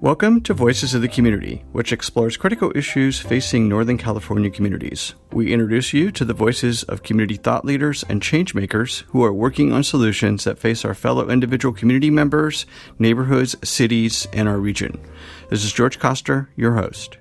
Welcome to Voices of the Community, which explores critical issues facing Northern California communities. We introduce you to the voices of community thought leaders and change makers who are working on solutions that face our fellow individual community members, neighborhoods, cities, and our region. This is George Koster, your host.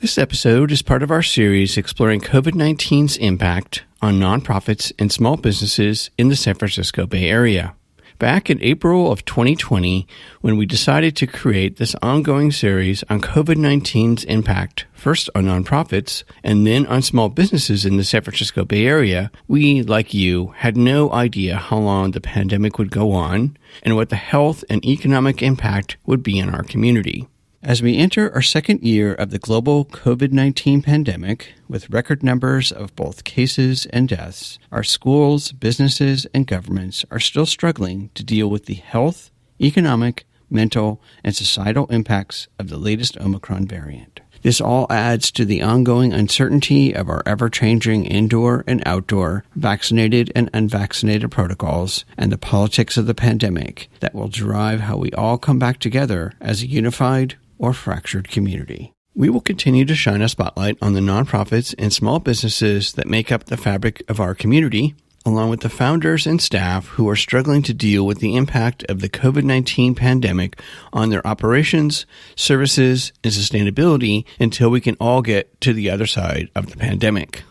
This episode is part of our series exploring COVID-19's impact on nonprofits and small businesses in the San Francisco Bay Area. Back in April of 2020, when we decided to create this ongoing series on COVID-19's impact, first on nonprofits and then on small businesses in the San Francisco Bay Area, we, like you, had no idea how long the pandemic would go on and what the health and economic impact would be in our community. As we enter our second year of the global COVID-19 pandemic, with record numbers of both cases and deaths, our schools, businesses, and governments are still struggling to deal with the health, economic, mental, and societal impacts of the latest Omicron variant. This all adds to the ongoing uncertainty of our ever-changing indoor and outdoor, vaccinated and unvaccinated protocols, and the politics of the pandemic that will drive how we all come back together as a unified or fractured community. We will continue to shine a spotlight on the nonprofits and small businesses that make up the fabric of our community, along with the founders and staff who are struggling to deal with the impact of the COVID-19 pandemic on their operations, services, and sustainability until we can all get to the other side of the pandemic.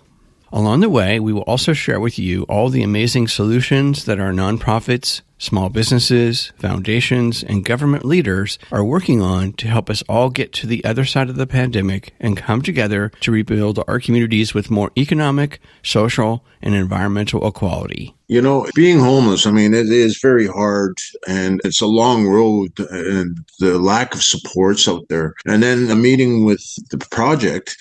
Along the way, we will also share with you all the amazing solutions that our nonprofits, small businesses, foundations, and government leaders are working on to help us all get to the other side of the pandemic and come together to rebuild our communities with more economic, social, and environmental equality. You know, being homeless, it is very hard and it's a long road and the lack of supports out there. And then a meeting with the project,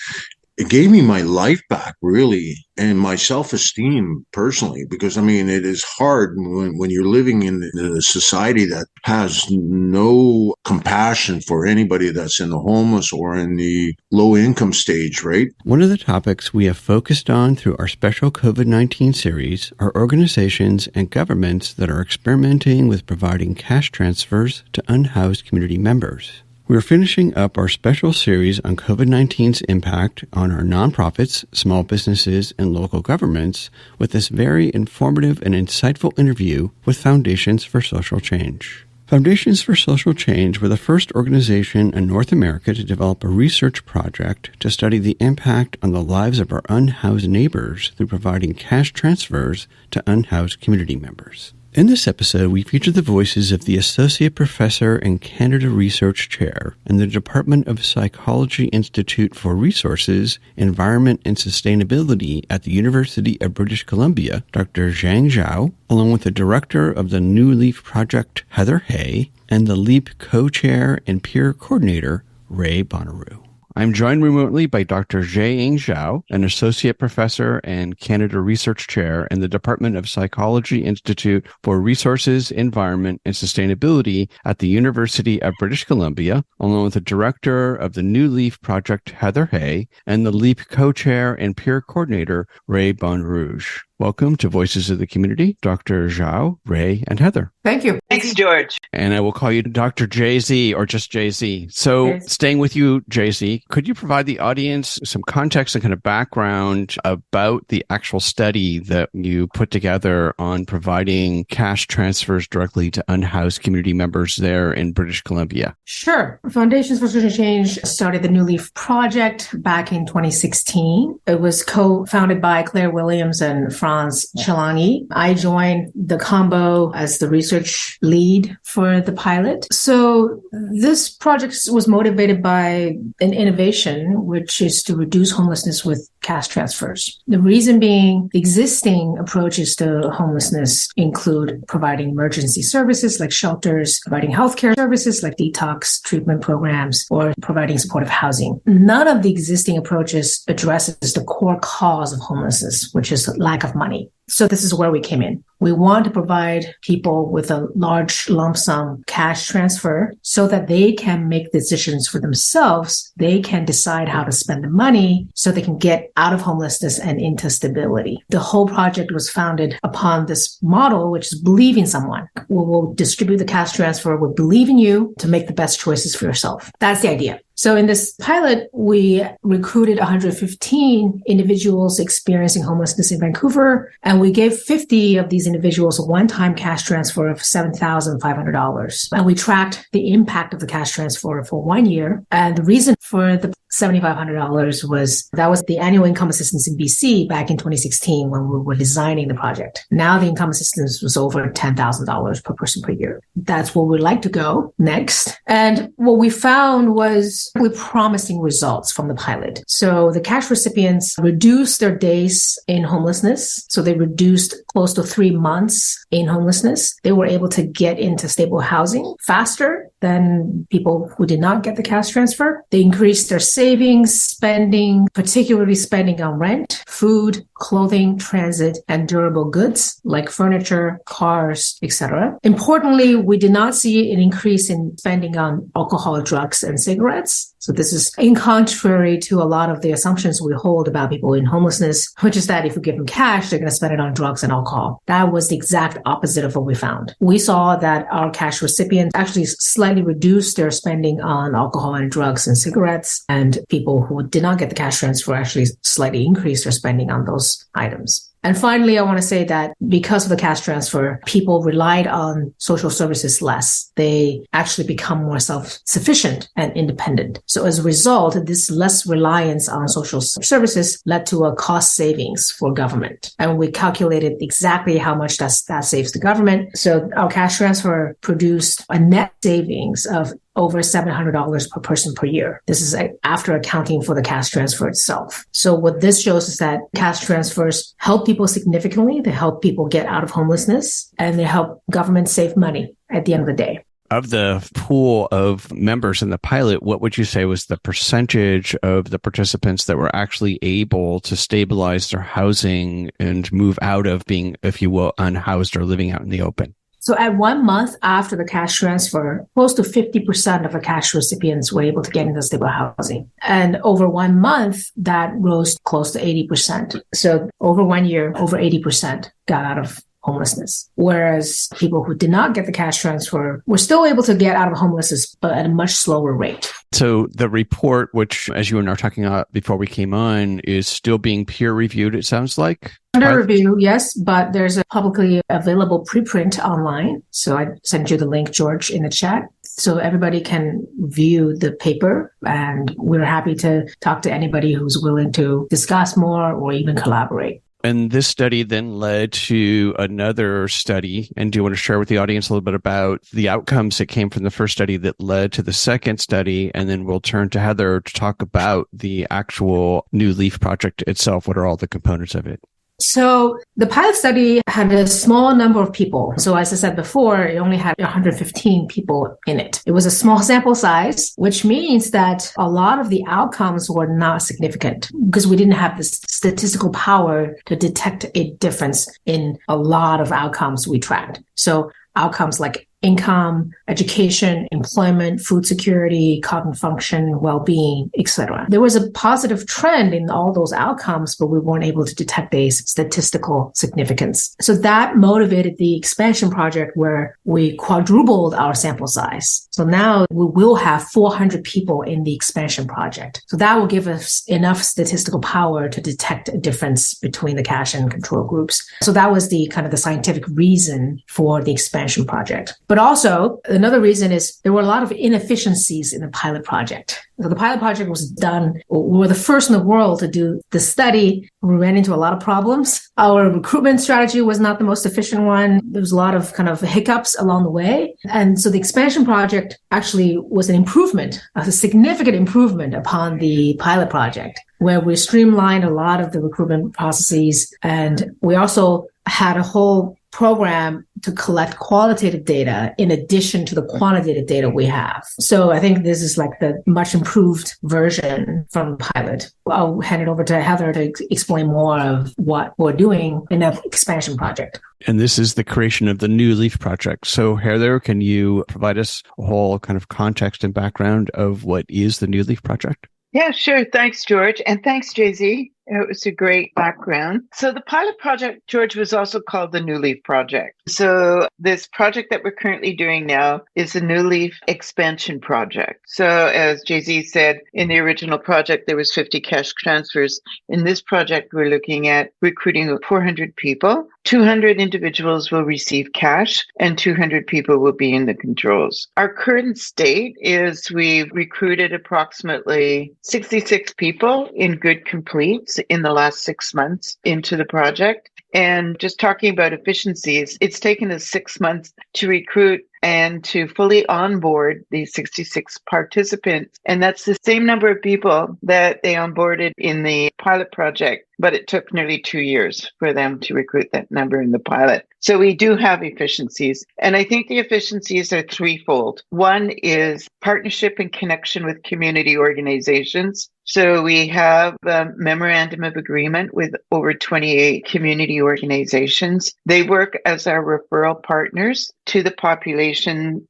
it gave me my life back, really, and my self-esteem personally, because, it is hard when you're living in a society that has no compassion for anybody that's in the homeless or in the low-income stage, right? One of the topics we have focused on through our special COVID-19 series are organizations and governments that are experimenting with providing cash transfers to unhoused community members. We're finishing up our special series on COVID-19's impact on our nonprofits, small businesses, and local governments with this very informative and insightful interview with Foundations for Social Change. Foundations for Social Change were the first organization in North America to develop a research project to study the impact on the lives of our unhoused neighbors through providing cash transfers to unhoused community members. In this episode, we feature the voices of the Associate Professor and Canada Research Chair in the Department of Psychology Institute for Resources, Environment and Sustainability at the University of British Columbia, Dr. Zhao, along with the Director of the New Leaf Project, Heather Hay, and the LEAP Co-Chair and Peer Coordinator, Ray Bonnetrouge. I'm joined remotely by Dr. Jiaying, an Associate Professor and Canada Research Chair in the Department of Psychology Institute for Resources, Environment and Sustainability at the University of British Columbia, along with the Director of the New Leaf Project, Heather Hay, and the LEAP Co-Chair and Peer Coordinator, Ray Bonnetrouge. Welcome to Voices of the Community, Dr. Zhao, Ray, and Heather. Thank you. Thanks, George. And I will call you Dr. JZ or just JZ. So Yes. Staying with you, JZ, could you provide the audience some context and kind of background about the actual study that you put together on providing cash transfers directly to unhoused community members there in British Columbia? Sure. Foundations for Social Change started the New Leaf Project back in 2016. It was co-founded by Claire Williams and Franz Chalangi. I joined the combo as the research lead for the pilot. So this project was motivated by an innovation, which is to reduce homelessness with cash transfers. The reason being, the existing approaches to homelessness include providing emergency services like shelters, providing healthcare services like detox treatment programs, or providing supportive housing. None of the existing approaches addresses the core cause of homelessness, which is lack of money. So this is where we came in. We want to provide people with a large lump sum cash transfer so that they can make decisions for themselves. They can decide how to spend the money so they can get out of homelessness and into stability. The whole project was founded upon this model, which is believe in someone. We will distribute the cash transfer. We believe in you to make the best choices for yourself. That's the idea. So in this pilot, we recruited 115 individuals experiencing homelessness in Vancouver, and we gave 50 of these individuals a one-time cash transfer of $7,500. And we tracked the impact of the cash transfer for 1 year. And the reason for the $7,500 was that was the annual income assistance in BC back in 2016 when we were designing the project. Now the income assistance was over $10,000 per person per year. That's where we'd like to go next. And what we found was really promising results from the pilot. So the cash recipients reduced their days in homelessness. So they reduced close to 3 months in homelessness. They were able to get into stable housing faster than people who did not get the cash transfer. They increased their savings, spending, particularly spending on rent, food, clothing, transit, and durable goods like furniture, cars, etc. Importantly, we did not see an increase in spending on alcohol, drugs, and cigarettes. So this is in contrary to a lot of the assumptions we hold about people in homelessness, which is that if we give them cash, they're going to spend it on drugs and alcohol. That was the exact opposite of what we found. We saw that our cash recipients actually slightly reduced their spending on alcohol and drugs and cigarettes, and people who did not get the cash transfer actually slightly increased their spending on those items. And finally, I want to say that because of the cash transfer, people relied on social services less. They actually become more self-sufficient and independent. So as a result, this less reliance on social services led to a cost savings for government. And we calculated exactly how much that saves the government. So our cash transfer produced a net savings of over $700 per person per year. This is after accounting for the cash transfer itself. So what this shows is that cash transfers help people significantly. They help people get out of homelessness, and they help government save money at the end of the day. Of the pool of members in the pilot, what would you say was the percentage of the participants that were actually able to stabilize their housing and move out of being, if you will, unhoused or living out in the open? So at 1 month after the cash transfer, close to 50% of the cash recipients were able to get into stable housing. And over 1 month, that rose close to 80%. So over 1 year, over 80% got out of homelessness. Whereas people who did not get the cash transfer were still able to get out of homelessness, but at a much slower rate. So the report, which, as you and I were talking about before we came on, is still being peer reviewed, it sounds like? Under review, yes, but there's a publicly available preprint online. So I sent you the link, George, in the chat. So everybody can view the paper, and we're happy to talk to anybody who's willing to discuss more or even collaborate. And this study then led to another study. And do you want to share with the audience a little bit about the outcomes that came from the first study that led to the second study? And then we'll turn to Heather to talk about the actual New Leaf project itself. What are all the components of it? So the pilot study had a small number of people. So as I said before, it only had 115 people in it. It was a small sample size, which means that a lot of the outcomes were not significant because we didn't have the statistical power to detect a difference in a lot of outcomes we tracked. So outcomes like income, education, employment, food security, cognitive function, well-being, etc. There was a positive trend in all those outcomes, but we weren't able to detect a statistical significance. So that motivated the expansion project where we quadrupled our sample size. So now we will have 400 people in the expansion project. So that will give us enough statistical power to detect a difference between the cash and control groups. So that was the kind of the scientific reason for the expansion project. But also, another reason is there were a lot of inefficiencies in the pilot project. So the pilot project was done, we were the first in the world to do the study. We ran into a lot of problems. Our recruitment strategy was not the most efficient one. There was a lot of kind of hiccups along the way. And so the expansion project actually was an improvement, a significant improvement upon the pilot project, where we streamlined a lot of the recruitment processes. And we also had a whole program to collect qualitative data in addition to the quantitative data we have. So I think this is like the much improved version from pilot. I'll hand it over to Heather to explain more of what we're doing in that expansion project. And this is the creation of the New Leaf project. So Heather, can you provide us a whole kind of context and background of what is the New Leaf project? Yeah, sure. Thanks, George. And thanks, Jay-Z. It was a great background. So the pilot project, George, was also called the New Leaf Project. So this project that we're currently doing now is the New Leaf expansion project. So as Jay-Z said, in the original project, there was 50 cash transfers. In this project, we're looking at recruiting 400 people. 200 individuals will receive cash and 200 people will be in the controls. Our current state is we've recruited approximately 66 people in good completes in the last 6 months into the project. And just talking about efficiencies, it's taken us 6 months to recruit and to fully onboard these 66 participants. And that's the same number of people that they onboarded in the pilot project, but it took nearly 2 years for them to recruit that number in the pilot. So we do have efficiencies. And I think the efficiencies are threefold. One is partnership and connection with community organizations. So we have a memorandum of agreement with over 28 community organizations. They work as our referral partners to the population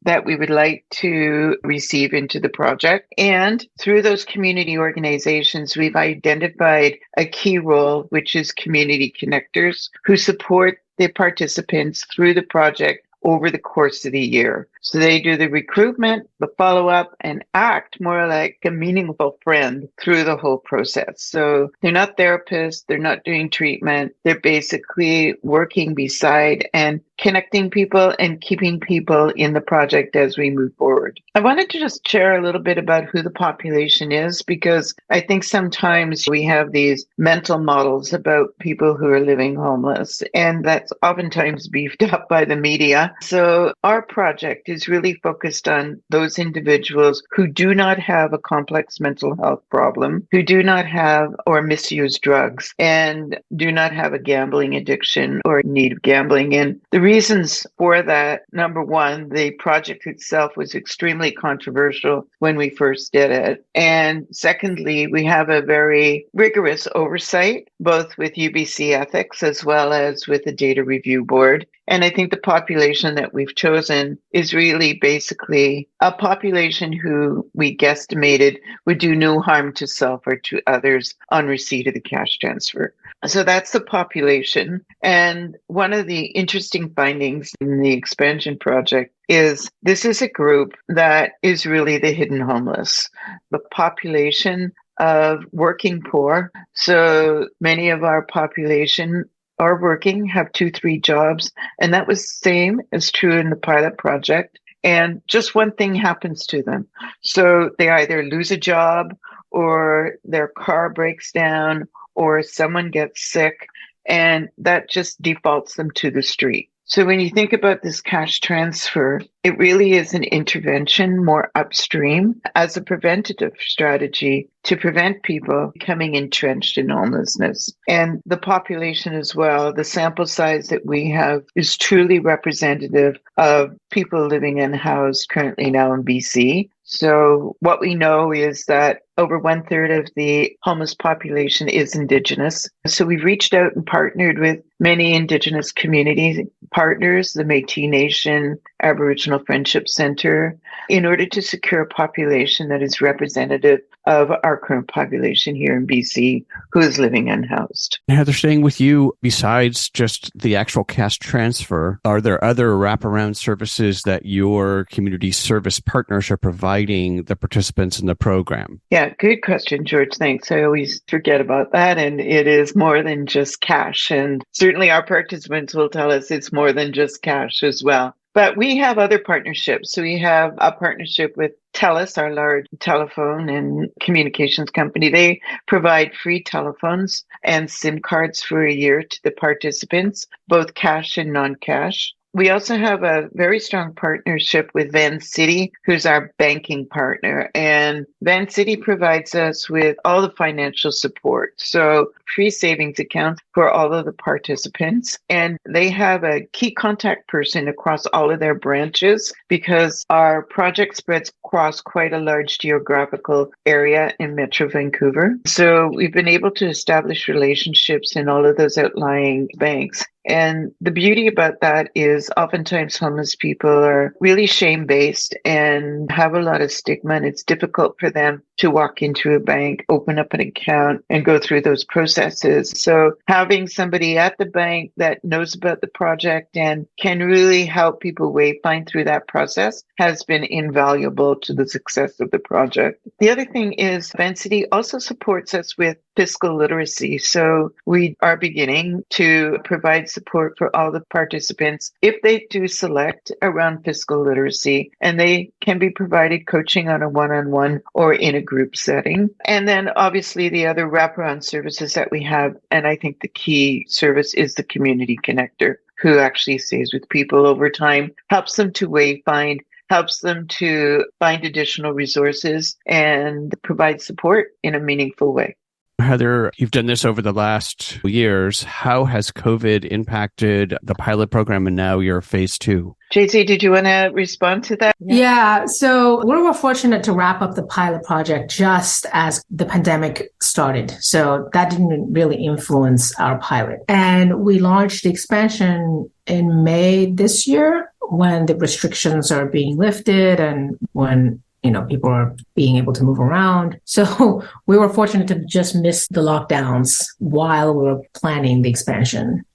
that we would like to receive into the project. And through those community organizations, we've identified a key role, which is community connectors who support the participants through the project over the course of the year. So they do the recruitment, the follow-up, and act more like a meaningful friend through the whole process. So they're not therapists, they're not doing treatment, they're basically working beside and connecting people and keeping people in the project as we move forward. I wanted to just share a little bit about who the population is, because I think sometimes we have these mental models about people who are living homeless, and that's oftentimes beefed up by the media. So our project is really focused on those individuals who do not have a complex mental health problem, who do not have or misuse drugs, and do not have a gambling addiction or need of gambling. And the reasons for that, number one, the project itself was extremely controversial when we first did it. And secondly, we have a very rigorous oversight, both with UBC ethics as well as with the data review board. And I think the population that we've chosen is really basically a population who we guesstimated would do no harm to self or to others on receipt of the cash transfer. So that's the population. And one of the interesting findings in the expansion project is this is a group that is really the hidden homeless, the population of working poor. So many of our population are working, have 2-3 jobs. And that was the same as true in the pilot project. And just one thing happens to them. So they either lose a job or their car breaks down or someone gets sick, and that just defaults them to the street. So when you think about this cash transfer, it really is an intervention more upstream as a preventative strategy to prevent people becoming entrenched in homelessness. And the population as well, the sample size that we have is truly representative of people living unhoused currently now in BC. So what we know is that over 1/3 of the homeless population is Indigenous. So we've reached out and partnered with many Indigenous community partners, the Métis Nation, Aboriginal Friendship Center, in order to secure a population that is representative of our current population here in BC who is living unhoused. Heather, staying with you, besides just the actual cash transfer, are there other wraparound services that your community service partners are providing the participants in the program? Yeah, good question, George. Thanks. I always forget about that. And it is more than just cash. And certainly our participants will tell us it's more than just cash as well. But we have other partnerships. So we have a partnership with TELUS, our large telephone and communications company. They provide free telephones and SIM cards for a year to the participants, both cash and non-cash. We also have a very strong partnership with Van City, who's our banking partner. And Van City provides us with all the financial support. So free savings accounts for all of the participants. And they have a key contact person across all of their branches because our project spreads across quite a large geographical area in Metro Vancouver. So we've been able to establish relationships in all of those outlying banks. And the beauty about that is oftentimes homeless people are really shame-based and have a lot of stigma, and it's difficult for them to walk into a bank, open up an account, and go through those processes. So having somebody at the bank that knows about the project and can really help people wayfind through that process has been invaluable to the success of the project. The other thing is Van City also supports us with fiscal literacy. So we are beginning to provide support for all the participants if they do select around fiscal literacy, and they can be provided coaching on a one-on-one or in a group setting. And then obviously the other wraparound services that we have, and I think the key service is the community connector, who actually stays with people over time, helps them to wayfind, helps them to find additional resources, and provide support in a meaningful way. Heather, you've done this over the last years. How has COVID impacted the pilot program and now your phase 2? JC, did you want to respond to that? Yeah, so we were fortunate to wrap up the pilot project just as the pandemic started. So that didn't really influence our pilot. And we launched the expansion in May this year when the restrictions are being lifted and when people are being able to move around. So we were fortunate to just miss the lockdowns while we were planning the expansion.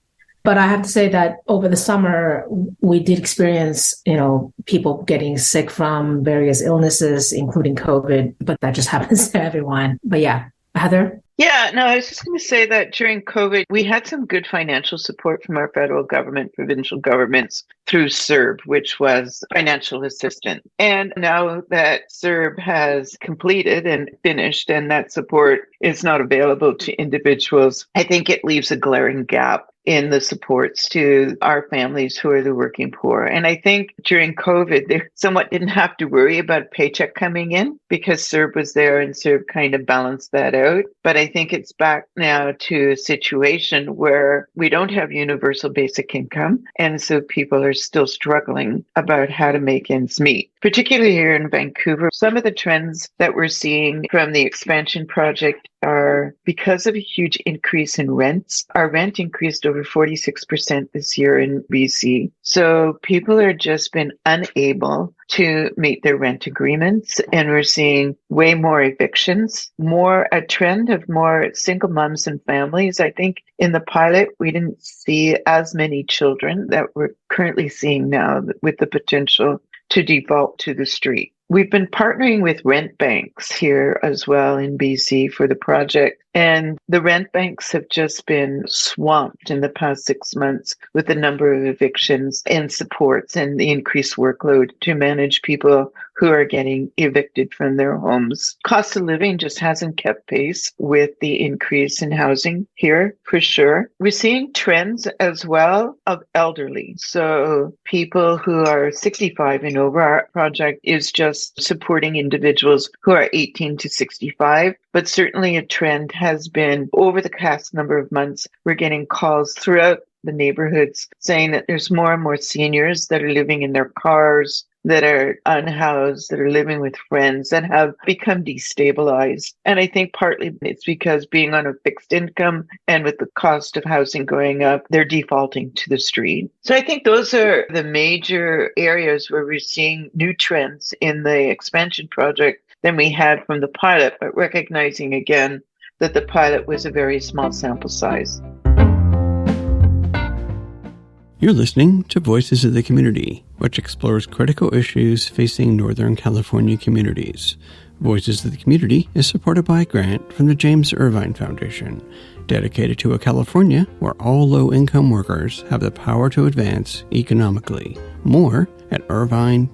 But I have to say that over the summer, we did experience, people getting sick from various illnesses, including COVID, but that just happens to everyone. But yeah, Heather? Yeah, no, I was just going to say that during COVID, we had some good financial support from our federal government, provincial governments through CERB, which was financial assistance. And now that CERB has completed and finished and that support is not available to individuals, I think it leaves a glaring gap in the supports to our families who are the working poor. And I think during COVID, they somewhat didn't have to worry about a paycheck coming in because CERB was there and CERB kind of balanced that out. But I think it's back now to a situation where we don't have universal basic income. And so people are still struggling about how to make ends meet. Particularly here in Vancouver, some of the trends that we're seeing from the expansion project are because of a huge increase in rents. Our rent increased over 46% this year in BC. So people are just been unable to meet their rent agreements. And we're seeing way more evictions, a trend of more single moms and families. I think in the pilot, we didn't see as many children that we're currently seeing now with the potential to default to the street. We've been partnering with rent banks here as well in BC for the project. And the rent banks have just been swamped in the past 6 months with the number of evictions and supports and the increased workload to manage people who are getting evicted from their homes. Cost of living just hasn't kept pace with the increase in housing here, for sure. We're seeing trends as well of elderly. So people who are 65 and over. Our project is just supporting individuals who are 18 to 65. But certainly a trend has been over the past number of months, we're getting calls throughout the neighborhoods saying that there's more and more seniors that are living in their cars, that are unhoused, that are living with friends, that have become destabilized. And I think partly it's because being on a fixed income and with the cost of housing going up, they're defaulting to the street. So I think those are the major areas where we're seeing new trends in the expansion project than we had from the pilot, but recognizing again that the pilot was a very small sample size. You're listening to Voices of the Community, which explores critical issues facing Northern California communities. Voices of the Community is supported by a grant from the James Irvine Foundation, dedicated to a California where all low-income workers have the power to advance economically. More at irvine.org.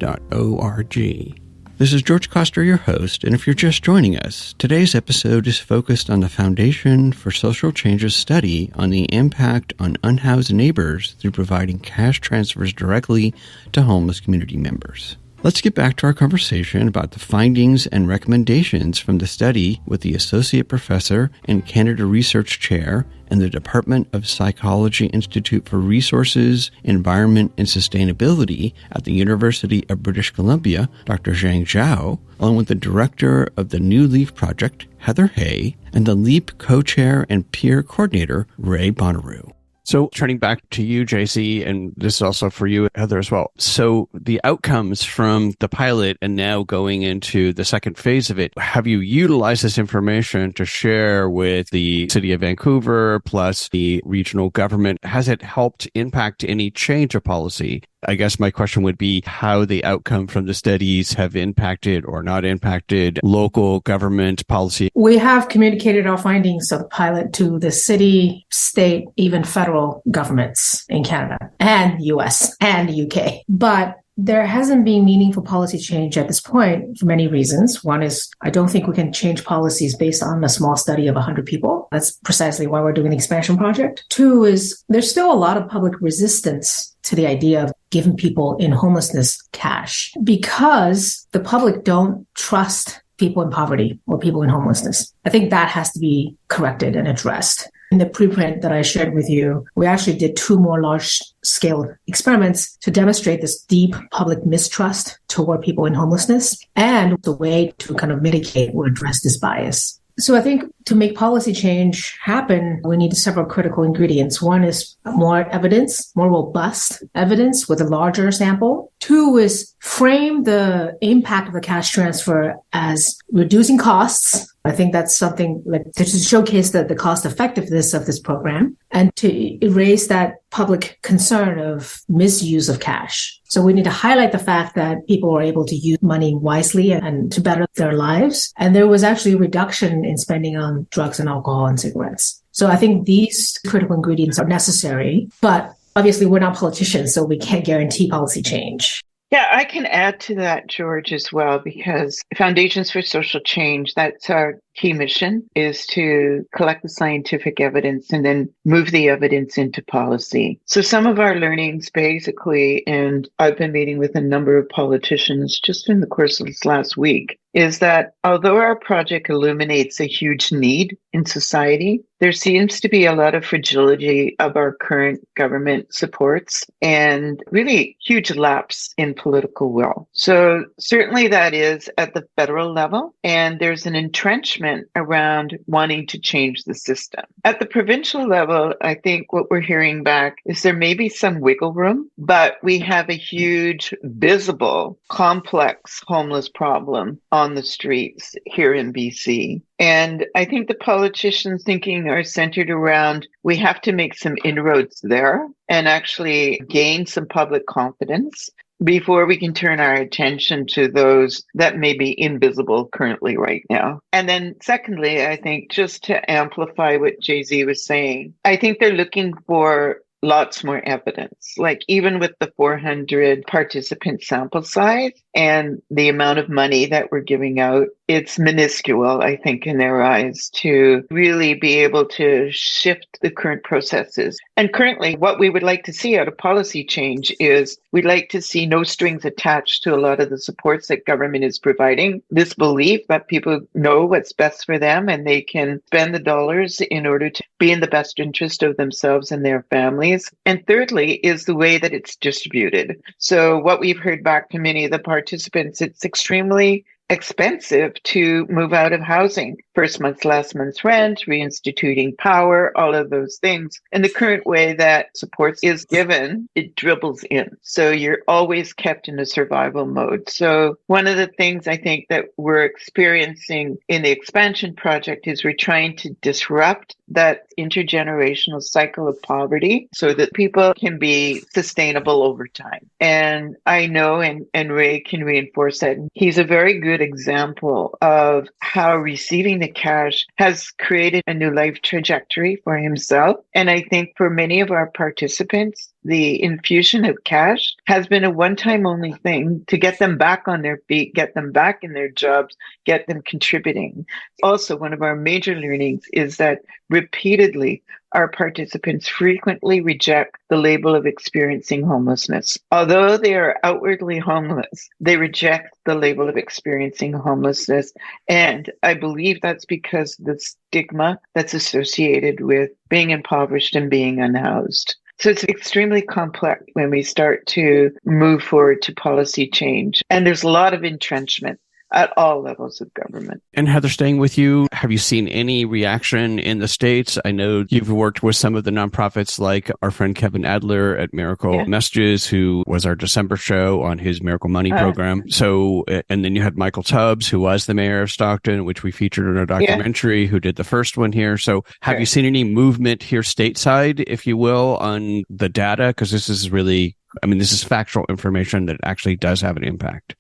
This is George Coster, your host, and if you're just joining us, today's episode is focused on the Foundation for Social Change's study on the impact on unhoused neighbors through providing cash transfers directly to homeless community members. Let's get back to our conversation about the findings and recommendations from the study with the Associate Professor and Canada Research Chair in the Department of Psychology Institute for Resources, Environment, and Sustainability at the University of British Columbia, Dr. Zhao, along with the Director of the New Leaf Project, Heather Hay, and the LEAP Co-Chair and Peer Coordinator, Ray Bonnetrouge. So turning back to you, JC, and this is also for you, Heather, as well. So the outcomes from the pilot and now going into the second phase of it, have you utilized this information to share with the City of Vancouver plus the regional government? Has it helped impact any change of policy? I guess my question would be how the outcome from the studies have impacted or not impacted local government policy. We have communicated our findings of the pilot to the city, state, even federal governments in Canada and US and UK. But there hasn't been meaningful policy change at this point for many reasons. One is I don't think we can change policies based on a small study of 100 people. That's precisely why we're doing the expansion project. Two is there's still a lot of public resistance to the idea of giving people in homelessness cash because the public don't trust people in poverty or people in homelessness. I think that has to be corrected and addressed. In the preprint that I shared with you, we actually did 2 more large-scale experiments to demonstrate this deep public mistrust toward people in homelessness and the way to kind of mitigate or address this bias. So I think to make policy change happen, we need several critical ingredients. One is more evidence, more robust evidence with a larger sample. 2 is frame the impact of the cash transfer as reducing costs. I think that's something like to showcase the cost effectiveness of this program and to erase that public concern of misuse of cash. So we need to highlight the fact that people are able to use money wisely and to better their lives. And there was actually a reduction in spending on drugs and alcohol and cigarettes. So I think these critical ingredients are necessary, but obviously we're not politicians, so we can't guarantee policy change. Yeah, I can add to that, George, as well, because Foundations for Social Change, that's our key mission, is to collect the scientific evidence and then move the evidence into policy. So some of our learnings basically, and I've been meeting with a number of politicians just in the course of this last week, is that although our project illuminates a huge need in society, there seems to be a lot of fragility of our current government supports and really huge lapse in political will. So certainly that is at the federal level, and there's an entrenchment around wanting to change the system. At the provincial level, I think what we're hearing back is there may be some wiggle room, but we have a huge, visible, complex homeless problem on the streets here in BC. And I think the politicians' thinking are centered around we have to make some inroads there and actually gain some public confidence before we can turn our attention to those that may be invisible currently right now. And then secondly, I think just to amplify what Jay-Z was saying, I think they're looking for lots more evidence. Like even with the 400 participant sample size and the amount of money that we're giving out, it's minuscule, I think, in their eyes to really be able to shift the current processes. And currently, what we would like to see out of policy change is we'd like to see no strings attached to a lot of the supports that government is providing. This belief that people know what's best for them and they can spend the dollars in order to be in the best interest of themselves and their families. And thirdly is the way that it's distributed. So what we've heard back to many of the participants, it's extremely expensive to move out of housing. First month's, last month's rent, reinstituting power, all of those things. And the current way that support is given, it dribbles in. So you're always kept in a survival mode. So one of the things I think that we're experiencing in the expansion project is we're trying to disrupt that intergenerational cycle of poverty so that people can be sustainable over time. And I know, and Ray can reinforce that, he's a very good example of how receiving the cash has created a new life trajectory for himself. And I think for many of our participants, the infusion of cash has been a one-time only thing to get them back on their feet, get them back in their jobs, get them contributing. Also, one of our major learnings is that repeatedly, our participants frequently reject the label of experiencing homelessness. Although they are outwardly homeless, they reject the label of experiencing homelessness. And I believe that's because the stigma that's associated with being impoverished and being unhoused. So it's extremely complex when we start to move forward to policy change. And there's a lot of entrenchment at all levels of government. And Heather, staying with you, have you seen any reaction in the States? I know you've worked with some of the nonprofits like our friend Kevin Adler at Miracle Messages, who was our December show on his Miracle Money program. So, and then you had Michael Tubbs, who was the mayor of Stockton, which we featured in our documentary, who did the first one here. So have you seen any movement here stateside, if you will, on the data? Because this is really, this is factual information that actually does have an impact.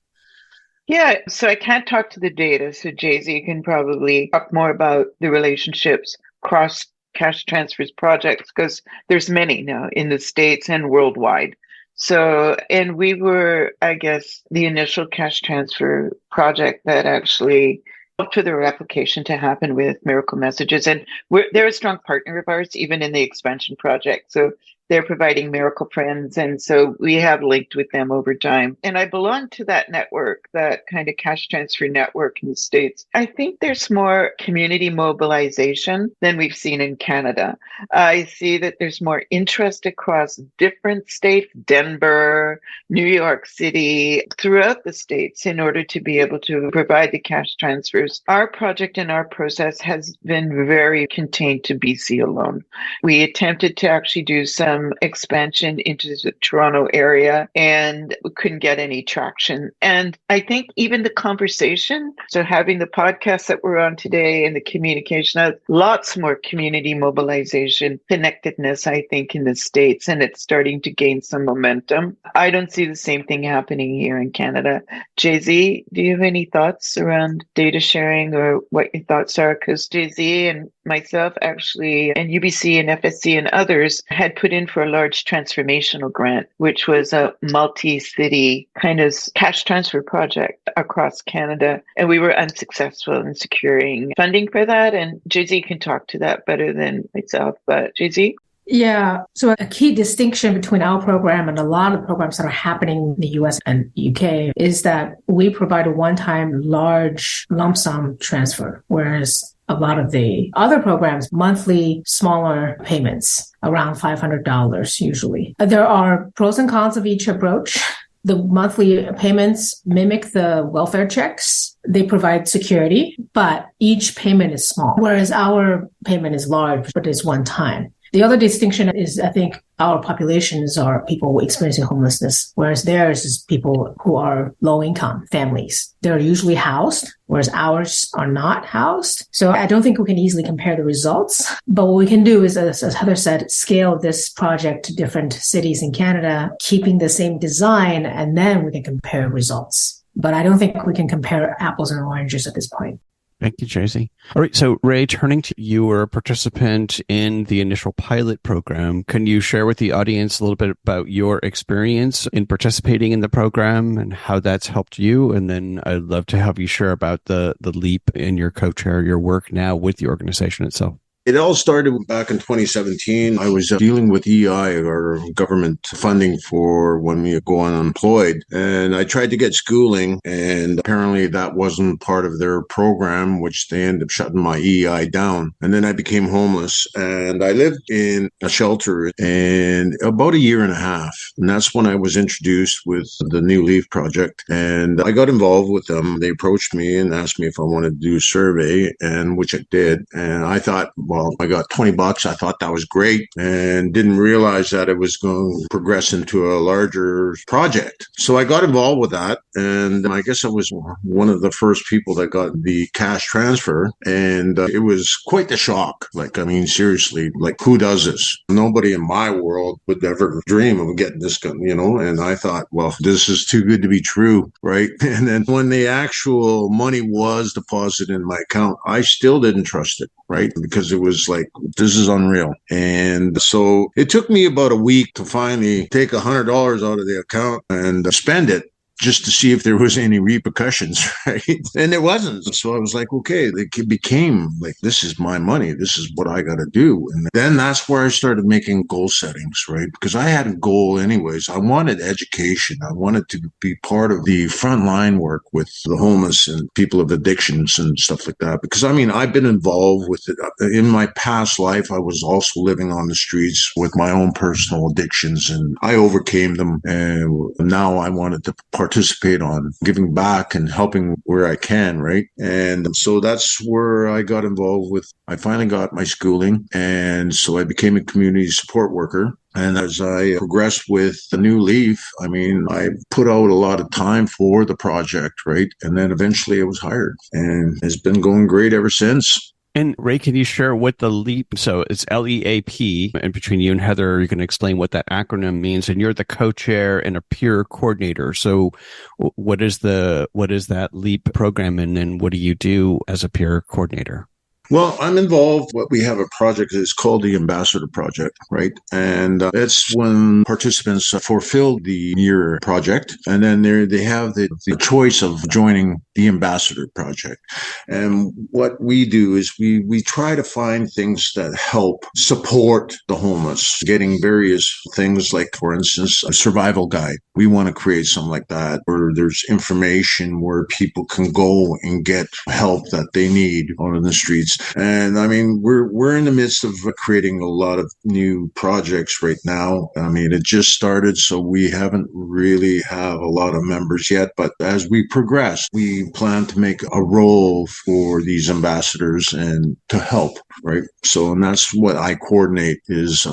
Yeah, so I can't talk to the data. So Jay-Z can probably talk more about the relationships across cash transfers projects, because there's many now in the States and worldwide. So, and we were, I guess, the initial cash transfer project that actually helped for the replication to happen with Miracle Messages. And they're a strong partner of ours, even in the expansion project. So they're providing Miracle Friends. And so we have linked with them over time. And I belong to that network, that kind of cash transfer network in the States. I think there's more community mobilization than we've seen in Canada. I see that there's more interest across different states, Denver, New York City, throughout the States in order to be able to provide the cash transfers. Our project and our process has been very contained to BC alone. We attempted to actually do some expansion into the Toronto area, and we couldn't get any traction. And I think even the conversation, so having the podcast that we're on today and the communication, lots more community mobilization, connectedness, I think, in the States, and it's starting to gain some momentum. I don't see the same thing happening here in Canada. Jay-Z, do you have any thoughts around data sharing or what your thoughts are? Because Jay-Z and myself actually, and UBC and FSC and others had put in for a large transformational grant, which was a multi-city kind of cash transfer project across Canada. And we were unsuccessful in securing funding for that. And Jay-Z can talk to that better than myself. But Jay-Z? Yeah. So a key distinction between our program and a lot of programs that are happening in the US and UK is that we provide a one-time large lump sum transfer, whereas a lot of the other programs, monthly, smaller payments, around $500 usually. There are pros and cons of each approach. The monthly payments mimic the welfare checks. They provide security, but each payment is small, whereas our payment is large, but it's one time. The other distinction is, I think, our populations are people experiencing homelessness, whereas theirs is people who are low-income families. They're usually housed, whereas ours are not housed. So I don't think we can easily compare the results. But what we can do is, as Heather said, scale this project to different cities in Canada, keeping the same design, and then we can compare results. But I don't think we can compare apples and oranges at this point. Thank you, Jay-Z. All right. So, Ray, turning to you, were a participant in the initial pilot program. Can you share with the audience a little bit about your experience in participating in the program and how that's helped you? And then I'd love to have you share about the leap in your co-chair, your work now with the organization itself. It all started back in 2017. I was dealing with EI, or government funding for when we go unemployed. And I tried to get schooling, and apparently that wasn't part of their program, which they ended up shutting my EI down. And then I became homeless, and I lived in a shelter in about a year and a half. And that's when I was introduced with the New Leaf Project. And I got involved with them. They approached me and asked me if I wanted to do a survey, and which I did. And I thought, well, I got $20. I thought that was great and didn't realize that it was going to progress into a larger project. So I got involved with that. And I guess I was one of the first people that got the cash transfer. And it was quite the shock. Like, I mean, seriously, like, who does this? Nobody in my world would ever dream of getting this gun, and I thought, well, this is too good to be true, right? And then when the actual money was deposited in my account, I still didn't trust it, right? Because it was like, this is unreal. And so it took me about a week to finally take $100 out of the account and spend it, just to see if there was any repercussions, right? And there wasn't. So I was like, okay, it became like, this is my money. This is what I got to do. And then that's where I started making goal settings, right? Because I had a goal anyways. I wanted education. I wanted to be part of the frontline work with the homeless and people of addictions and stuff like that. Because I mean, I've been involved with it. In my past life, I was also living on the streets with my own personal addictions, and I overcame them. And now I wanted to participate on giving back and helping where I can, right? And so that's where I got involved with. I finally got my schooling, and so I became a community support worker. And as I progressed with the New Leaf, I mean, I put out a lot of time for the project, right? And then eventually I was hired, and it's been going great ever since. And Ray, can you share what the LEAP, so it's LEAP, and between you and Heather, you can explain what that acronym means, and you're the co-chair and a peer coordinator. So what is that LEAP program, and then what do you do as a peer coordinator? Well, I'm involved. We have a project that is called the Ambassador Project, right? And it's when participants fulfill the year project, and then they have the choice of joining the Ambassador Project. And what we do is we try to find things that help support the homeless, getting various things like, for instance, a survival guide. We want to create something like that, where there's information where people can go and get help that they need on the streets. And I mean, we're in the midst of creating a lot of new projects right now. I mean, it just started, so we haven't really have a lot of members yet. But as we progress, we plan to make a role for these ambassadors and to help, right? So, and that's what I coordinate, is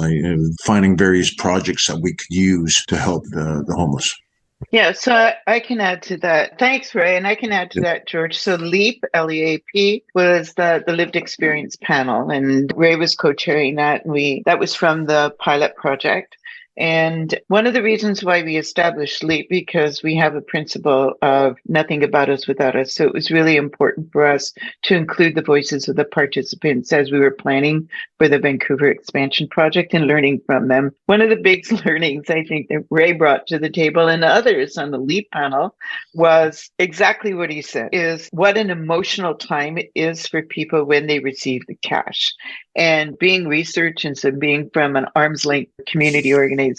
finding various projects that we could use to help the homeless. Yeah, so I can add to that. Thanks, Ray. And I can add to that, George. So LEAP, L-E-A-P, was the lived experience panel, and Ray was co-chairing that. And that was from the pilot project. And one of the reasons why we established LEAP, because we have a principle of nothing about us without us. So it was really important for us to include the voices of the participants as we were planning for the Vancouver expansion project and learning from them. One of the big learnings I think that Ray brought to the table, and others on the LEAP panel, was exactly what he said, is what an emotional time it is for people when they receive the cash. And being research, and so being from an arm's length community organization,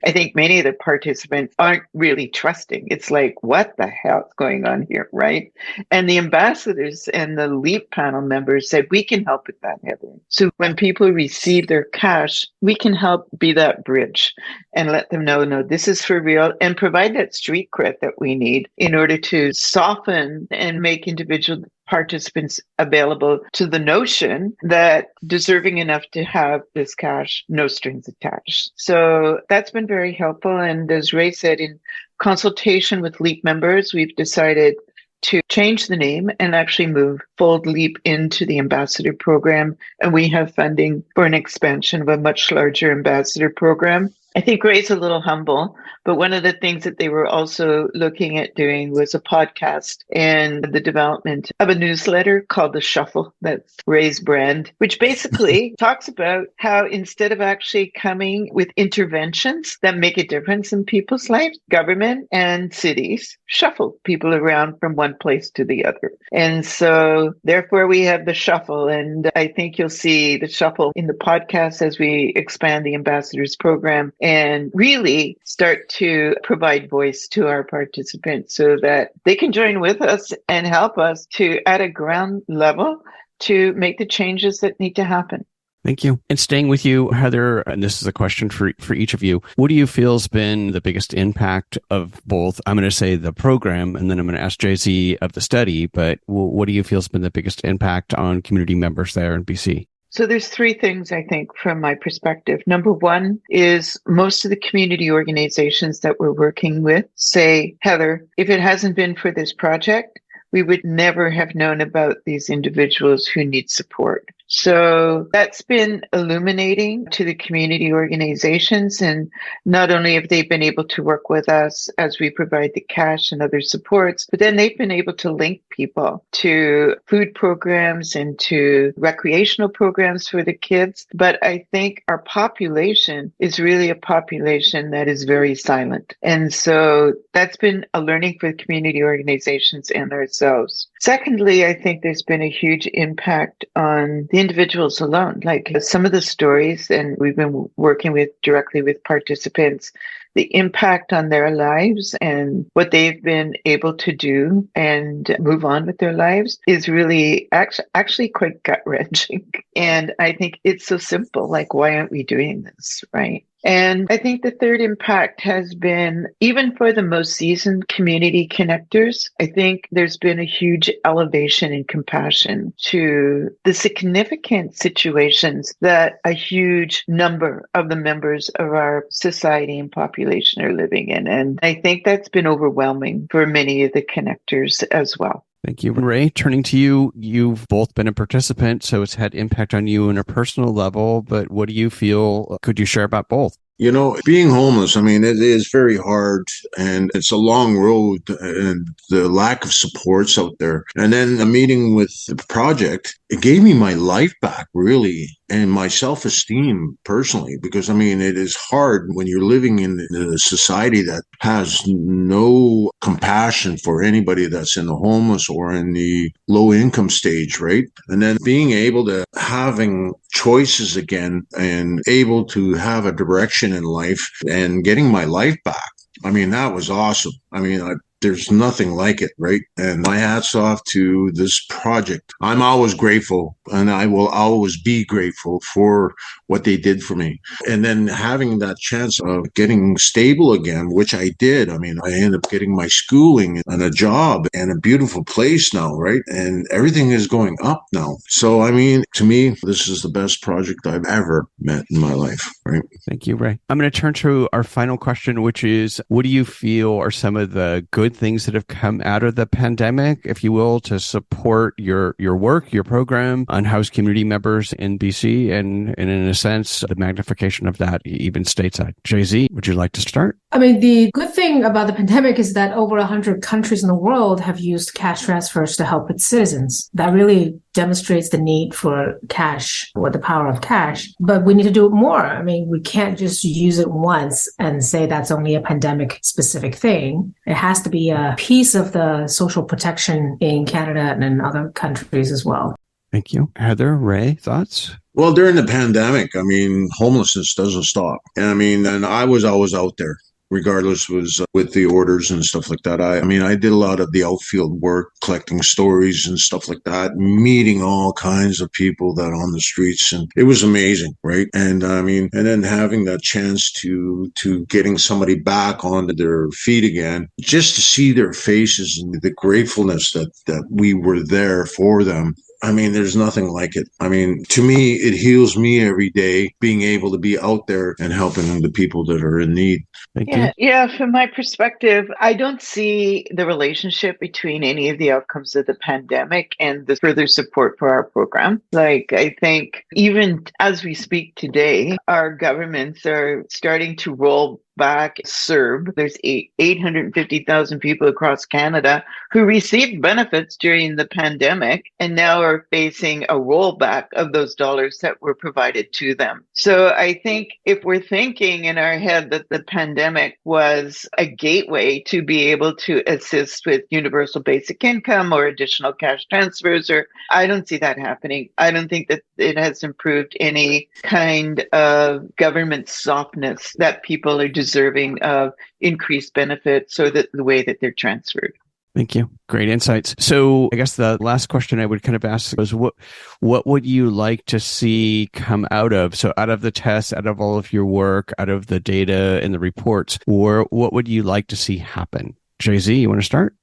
I think many of the participants aren't really trusting. It's like, what the hell is going on here, right? And the ambassadors and the LEAP panel members said, we can help with that, Heather. So when people receive their cash, we can help be that bridge and let them know, no, this is for real, and provide that street cred that we need in order to soften and make individual participants available to the notion that deserving enough to have this cash, no strings attached. So that's been very helpful. And as Ray said, in consultation with LEAP members, we've decided to change the name and actually fold LEAP into the ambassador program. And we have funding for an expansion of a much larger ambassador program. I think Ray's a little humble, but one of the things that they were also looking at doing was a podcast and the development of a newsletter called The Shuffle. That's Ray's brand, which basically talks about how instead of actually coming with interventions that make a difference in people's lives, government and cities shuffle people around from one place to the other. And so therefore we have The Shuffle. And I think you'll see The Shuffle in the podcast as we expand the ambassadors program and really start to provide voice to our participants so that they can join with us and help us to, at a ground level, to make the changes that need to happen. Thank you. And staying with you, Heather, and this is a question for each of you. What do you feel has been the biggest impact of both, I'm going to say the program, and then I'm going to ask Jay-Z of the study, but what do you feel has been the biggest impact on community members there in BC? So there's three things I think from my perspective. Number one is most of the community organizations that we're working with say, Heather, if it hasn't been for this project, we would never have known about these individuals who need support. So that's been illuminating to the community organizations. And not only have they been able to work with us as we provide the cash and other supports, but then they've been able to link people to food programs and to recreational programs for the kids. But I think our population is really a population that is very silent. And so that's been a learning for the community organizations and ourselves. Secondly, I think there's been a huge impact on the individuals alone. Like some of the stories, and we've been working directly with participants, the impact on their lives and what they've been able to do and move on with their lives is really actually quite gut-wrenching. And I think it's so simple, like, why aren't we doing this, right? And I think the third impact has been, even for the most seasoned community connectors, I think there's been a huge elevation in compassion to the significant situations that a huge number of the members of our society and population are living in. And I think that's been overwhelming for many of the connectors as well. Thank you. Ray, turning to you, you've both been a participant, so it's had impact on you on a personal level, but what do you feel, could you share about both? You know, being homeless, I mean, it is very hard and it's a long road and the lack of supports out there. And then a meeting with the project, it gave me my life back, really, and my self-esteem personally, because I mean, it is hard when you're living in a society that has no compassion for anybody that's in the homeless or in the low income stage, right? And then being able to having choices again and able to have a direction in life and getting my life back. I mean, that was awesome. I mean, there's nothing like it, right? And my hat's off to this project. I'm always grateful, and I will always be grateful for what they did for me. And then having that chance of getting stable again, which I did. I mean, I ended up getting my schooling and a job and a beautiful place now, right? And everything is going up now. So, I mean, to me, this is the best project I've ever met in my life, right? Thank you, Ray. I'm going to turn to our final question, which is, what do you feel are some of the good things that have come out of the pandemic, if you will, to support your work, your program, unhoused community members in BC, and in a sense, the magnification of that even stateside? Jay-Z, would you like to start? I mean, the good thing about the pandemic is that over 100 countries in the world have used cash transfers to help its citizens. That really demonstrates the need for cash or the power of cash. But we need to do it more. I mean, we can't just use it once and say that's only a pandemic specific thing. It has to be a piece of the social protection in Canada and in other countries as well. Thank you. Heather, Ray, thoughts? Well, during the pandemic, I mean, homelessness doesn't stop. And I mean, and I was always out there, regardless was with the orders and stuff like that. I mean, I did a lot of the outfield work, collecting stories and stuff like that, meeting all kinds of people that on the streets, and it was amazing, right? And I mean, and then having that chance to getting somebody back onto their feet again, just to see their faces and the gratefulness that we were there for them. I mean, there's nothing like it. I mean, to me, it heals me every day being able to be out there and helping the people that are in need. Thank you. Yeah, from my perspective, I don't see the relationship between any of the outcomes of the pandemic and the further support for our program. Like, I think even as we speak today, our governments are starting to roll back CERB. There's 850,000 people across Canada who received benefits during the pandemic and now are facing a rollback of those dollars that were provided to them. So I think if we're thinking in our head that the pandemic was a gateway to be able to assist with universal basic income or additional cash transfers, or I don't see that happening. I don't think that it has improved any kind of government softness that people are deserving of increased benefits or the way that they're transferred. Thank you. Great insights. So I guess the last question I would kind of ask was, what would you like to see come out of? So out of the tests, out of all of your work, out of the data and the reports, or what would you like to see happen? Jay-Z, you want to start?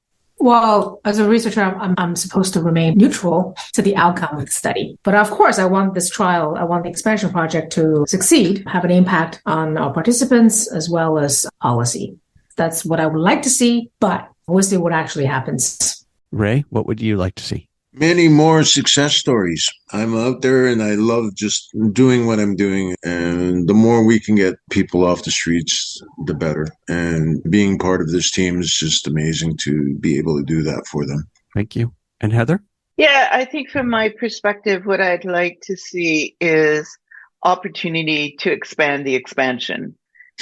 Well, as a researcher, I'm supposed to remain neutral to the outcome of the study. But of course, I want the expansion project to succeed, have an impact on our participants as well as policy. That's what I would like to see, but we'll see what actually happens. Ray, what would you like to see? Many more success stories. I'm out there and I love just doing what I'm doing. And the more we can get people off the streets, the better. And being part of this team is just amazing to be able to do that for them. Thank you. And Heather? Yeah, I think from my perspective, what I'd like to see is opportunity to expand the expansion.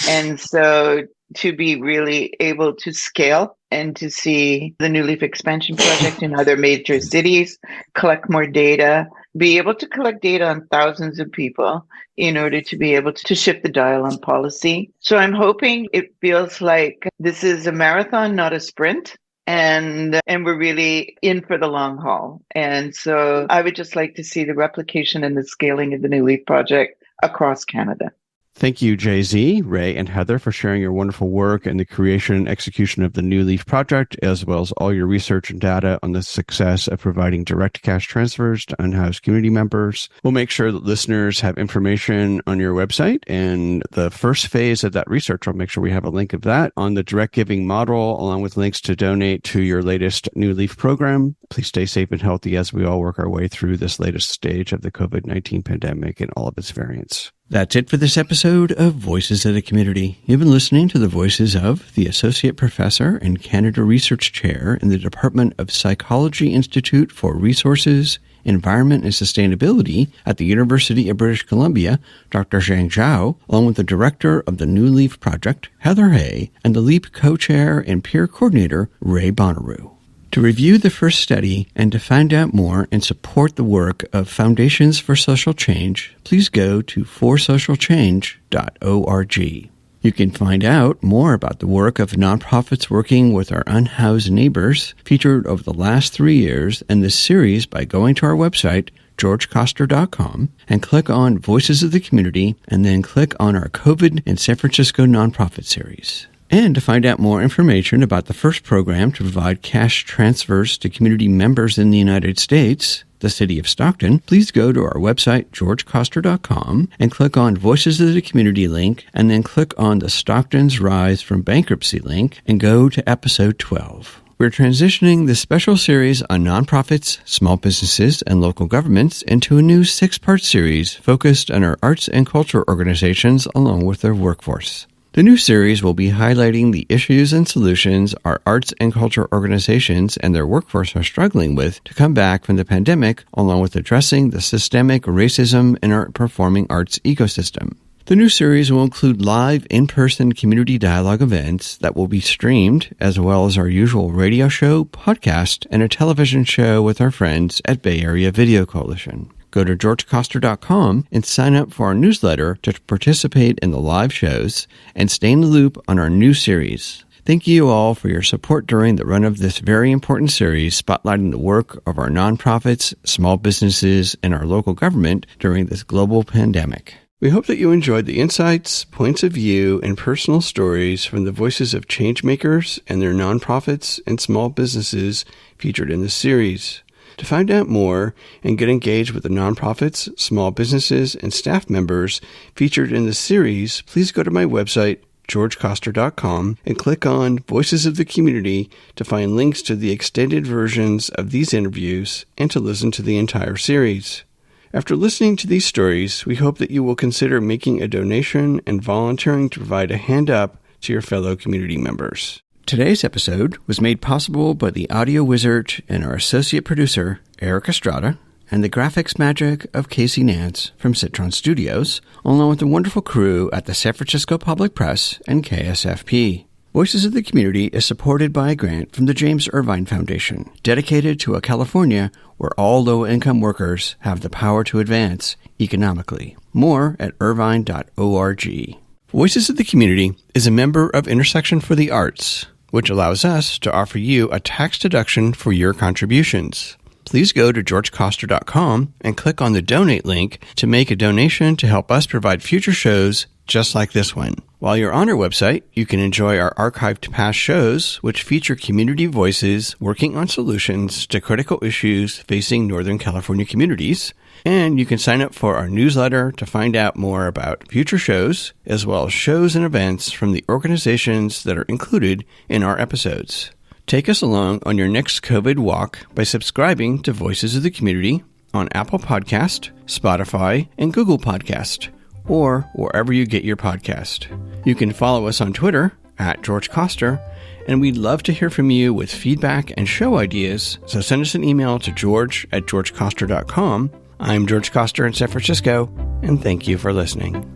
And so to be really able to scale and to see the New Leaf expansion project in other major cities, collect more data, be able to collect data on thousands of people in order to be able to shift the dial on policy. So I'm hoping it feels like this is a marathon, not a sprint. And we're really in for the long haul. And so I would just like to see the replication and the scaling of the New Leaf project across Canada. Thank you, Jay-Z, Ray, and Heather for sharing your wonderful work and the creation and execution of the New Leaf project, as well as all your research and data on the success of providing direct cash transfers to unhoused community members. We'll make sure that listeners have information on your website, and the first phase of that research, I'll make sure we have a link of that on the direct giving model, along with links to donate to your latest New Leaf program. Please stay safe and healthy as we all work our way through this latest stage of the COVID-19 pandemic and all of its variants. That's it for this episode of Voices of the Community. You've been listening to the voices of the Associate Professor and Canada Research Chair in the Department of Psychology Institute for Resources, Environment and Sustainability at the University of British Columbia, Dr. Zhao, along with the Director of the New Leaf Project, Heather Hay, and the LEAP Co-Chair and Peer Coordinator, Ray Bonnetrouge. To review the first study and to find out more and support the work of Foundations for Social Change, please go to forsocialchange.org. You can find out more about the work of nonprofits working with our unhoused neighbors featured over the last 3 years in this series by going to our website, georgecoster.com, and click on Voices of the Community, and then click on our COVID in San Francisco nonprofit series. And to find out more information about the first program to provide cash transfers to community members in the United States, the City of Stockton, please go to our website, georgecoster.com, and click on Voices of the Community link, and then click on the Stockton's Rise from Bankruptcy link, and go to episode 12. We're transitioning this special series on nonprofits, small businesses, and local governments into a new 6-part series focused on our arts and culture organizations along with their workforce. The new series will be highlighting the issues and solutions our arts and culture organizations and their workforce are struggling with to come back from the pandemic, along with addressing the systemic racism in our performing arts ecosystem. The new series will include live in-person community dialogue events that will be streamed, as well as our usual radio show, podcast, and a television show with our friends at Bay Area Video Coalition. Go to georgecoster.com and sign up for our newsletter to participate in the live shows and stay in the loop on our new series. Thank you all for your support during the run of this very important series spotlighting the work of our nonprofits, small businesses, and our local government during this global pandemic. We hope that you enjoyed the insights, points of view, and personal stories from the voices of changemakers and their nonprofits and small businesses featured in this series. To find out more and get engaged with the nonprofits, small businesses, and staff members featured in the series, please go to my website, georgecoster.com, and click on Voices of the Community to find links to the extended versions of these interviews and to listen to the entire series. After listening to these stories, we hope that you will consider making a donation and volunteering to provide a hand up to your fellow community members. Today's episode was made possible by the audio wizard and our associate producer, Eric Estrada, and the graphics magic of Casey Nance from Citron Studios, along with the wonderful crew at the San Francisco Public Press and KSFP. Voices of the Community is supported by a grant from the James Irvine Foundation, dedicated to a California where all low-income workers have the power to advance economically. More at irvine.org. Voices of the Community is a member of Intersection for the Arts, which allows us to offer you a tax deduction for your contributions. Please go to georgecoster.com and click on the donate link to make a donation to help us provide future shows just like this one. While you're on our website, you can enjoy our archived past shows, which feature community voices working on solutions to critical issues facing Northern California communities. And you can sign up for our newsletter to find out more about future shows, as well as shows and events from the organizations that are included in our episodes. Take us along on your next COVID walk by subscribing to Voices of the Community on Apple Podcast, Spotify, and Google Podcast, or wherever you get your podcast. You can follow us on Twitter @George Coster, and we'd love to hear from you with feedback and show ideas, so send us an email to george@georgecoster.com. I'm George Coster in San Francisco, and thank you for listening.